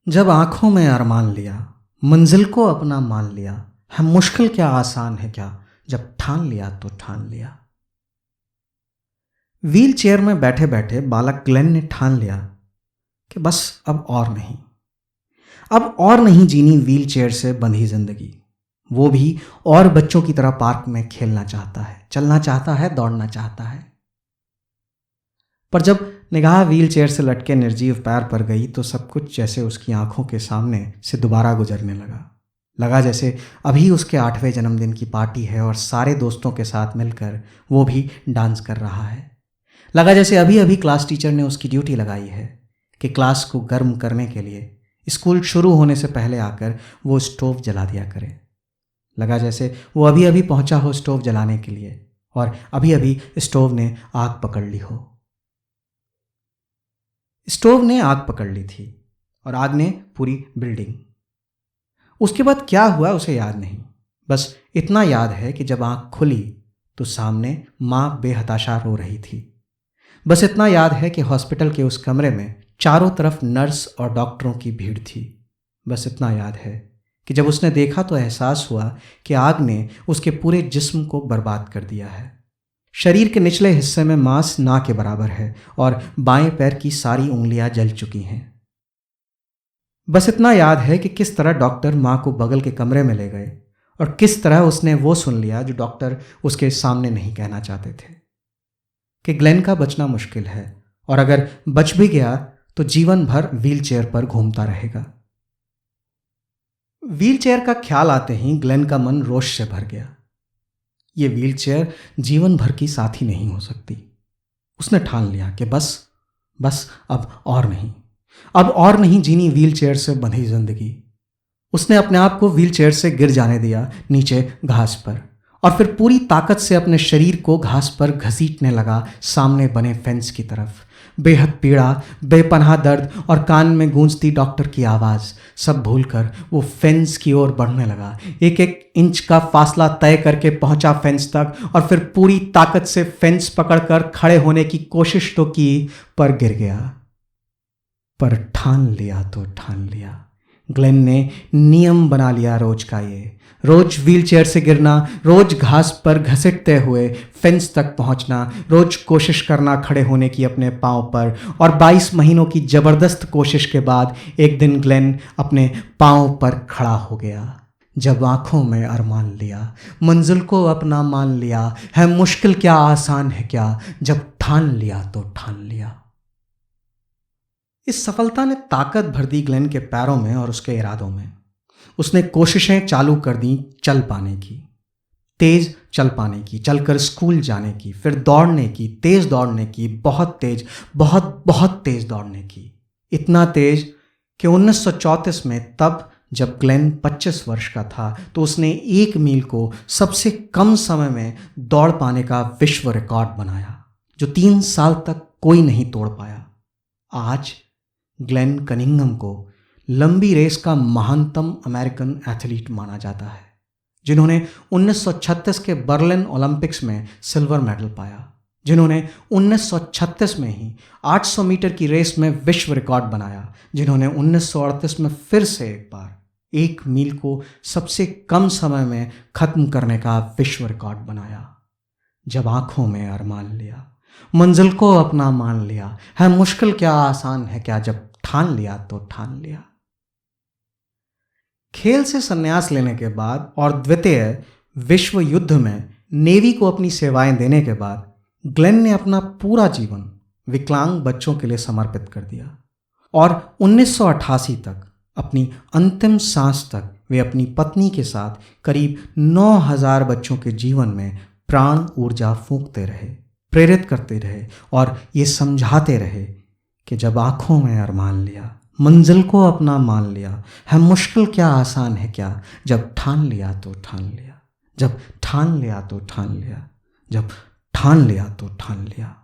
जब आंखों में अरमान लिया, मंजिल को अपना मान लिया, है मुश्किल क्या आसान है क्या, जब ठान लिया तो ठान लिया। व्हील चेयर में बैठे बैठे बालक ग्लेन ने ठान लिया कि बस अब और नहीं जीनी व्हील चेयर से बंधी जिंदगी। वो भी और बच्चों की तरह पार्क में खेलना चाहता है, चलना चाहता है, दौड़ना चाहता है। पर जब निगाह व्हील चेयर से लटके निर्जीव पैर पर गई तो सब कुछ जैसे उसकी आंखों के सामने से दोबारा गुजरने लगा जैसे अभी उसके 8वें जन्मदिन की पार्टी है और सारे दोस्तों के साथ मिलकर वो भी डांस कर रहा है। लगा जैसे अभी अभी क्लास टीचर ने उसकी ड्यूटी लगाई है कि क्लास को गर्म करने के लिए स्कूल शुरू होने से पहले आकर वो स्टोव जला दिया करे। लगा जैसे वो अभी अभी पहुंचा हो स्टोव जलाने के लिए और अभी अभी स्टोव ने आग पकड़ ली हो। स्टोव ने आग पकड़ ली थी और आग ने पूरी बिल्डिंग। उसके बाद क्या हुआ उसे याद नहीं, बस इतना याद है कि जब आंख खुली तो सामने मां बेहताशा रो रही थी। बस इतना याद है कि हॉस्पिटल के उस कमरे में चारों तरफ नर्स और डॉक्टरों की भीड़ थी। बस इतना याद है कि जब उसने देखा तो एहसास हुआ कि आग ने उसके पूरे जिस्म को बर्बाद कर दिया है। शरीर के निचले हिस्से में मांस ना के बराबर है और बाएं पैर की सारी उंगलियां जल चुकी हैं। बस इतना याद है कि किस तरह डॉक्टर मां को बगल के कमरे में ले गए और किस तरह उसने वो सुन लिया जो डॉक्टर उसके सामने नहीं कहना चाहते थे, कि ग्लेन का बचना मुश्किल है और अगर बच भी गया तो जीवन भर व्हील चेयर पर घूमता रहेगा। व्हील चेयर का ख्याल आते ही ग्लेन का मन रोष से भर गया। ये व्हील चेयर जीवन भर की साथी नहीं हो सकती। उसने ठान लिया कि बस अब और नहीं जीनी व्हील चेयर से बंधी जिंदगी। उसने अपने आप को व्हील चेयर से गिर जाने दिया नीचे घास पर और फिर पूरी ताकत से अपने शरीर को घास पर घसीटने लगा सामने बने फेंस की तरफ। बेहद पीड़ा, बेपनाह दर्द और कान में गूंजती डॉक्टर की आवाज़ सब भूलकर वो फेंस की ओर बढ़ने लगा। एक एक इंच का फासला तय करके पहुंचा फेंस तक और फिर पूरी ताकत से फेंस पकड़कर खड़े होने की कोशिश तो की पर गिर गया। पर ठान लिया तो ठान लिया। ग्लेन ने नियम बना लिया रोज का, ये रोज व्हील चेयर से गिरना, रोज घास पर घसीटते हुए फेंस तक पहुंचना, रोज कोशिश करना खड़े होने की अपने पांव पर। और 22 महीनों की जबरदस्त कोशिश के बाद एक दिन ग्लेन अपने पांव पर खड़ा हो गया। जब आंखों में अरमान लिया, मंजिल को अपना मान लिया, है मुश्किल क्या आसान है क्या, जब ठान लिया तो ठान लिया। इस सफलता ने ताकत भर दी ग्लेन के पैरों में और उसके इरादों में। उसने कोशिशें चालू कर दी चल पाने की, तेज चल पाने की, चलकर स्कूल जाने की, फिर दौड़ने की, तेज दौड़ने की, बहुत तेज, बहुत तेज दौड़ने की। इतना तेज कि 1934 में, तब जब ग्लेन 25 वर्ष का था, तो उसने 1 मील को सबसे कम समय में दौड़ पाने का विश्व रिकॉर्ड बनाया, जो 3 साल तक कोई नहीं तोड़ पाया। आज ग्लेन कनिंघम को लंबी रेस का महानतम अमेरिकन एथलीट माना जाता है, जिन्होंने 1936 के बर्लिन ओलंपिक्स में सिल्वर मेडल पाया, जिन्होंने 1936 में ही 800 मीटर की रेस में विश्व रिकॉर्ड बनाया, जिन्होंने 1938 में फिर से एक बार 1 मील को सबसे कम समय में खत्म करने का विश्व रिकॉर्ड बनाया। जब आंखों में अरमान लिया, मंजिल को अपना मान लिया, है मुश्किल क्या आसान है क्या, जब ठान लिया तो ठान लिया। खेल से संन्यास लेने के बाद और द्वितीय विश्व युद्ध में नेवी को अपनी सेवाएं देने के बाद ग्लेन ने अपना पूरा जीवन विकलांग बच्चों के लिए समर्पित कर दिया और 1988 तक, अपनी अंतिम सांस तक, वे अपनी पत्नी के साथ करीब 9000 बच्चों के जीवन में प्राण ऊर्जा फूंकते रहे, प्रेरित करते रहे और ये समझाते रहे कि जब आंखों में अरमान लिया, मंजिल को अपना मान लिया, है मुश्किल क्या आसान है क्या, जब ठान लिया तो ठान लिया, जब ठान लिया तो ठान लिया, जब ठान लिया तो ठान लिया।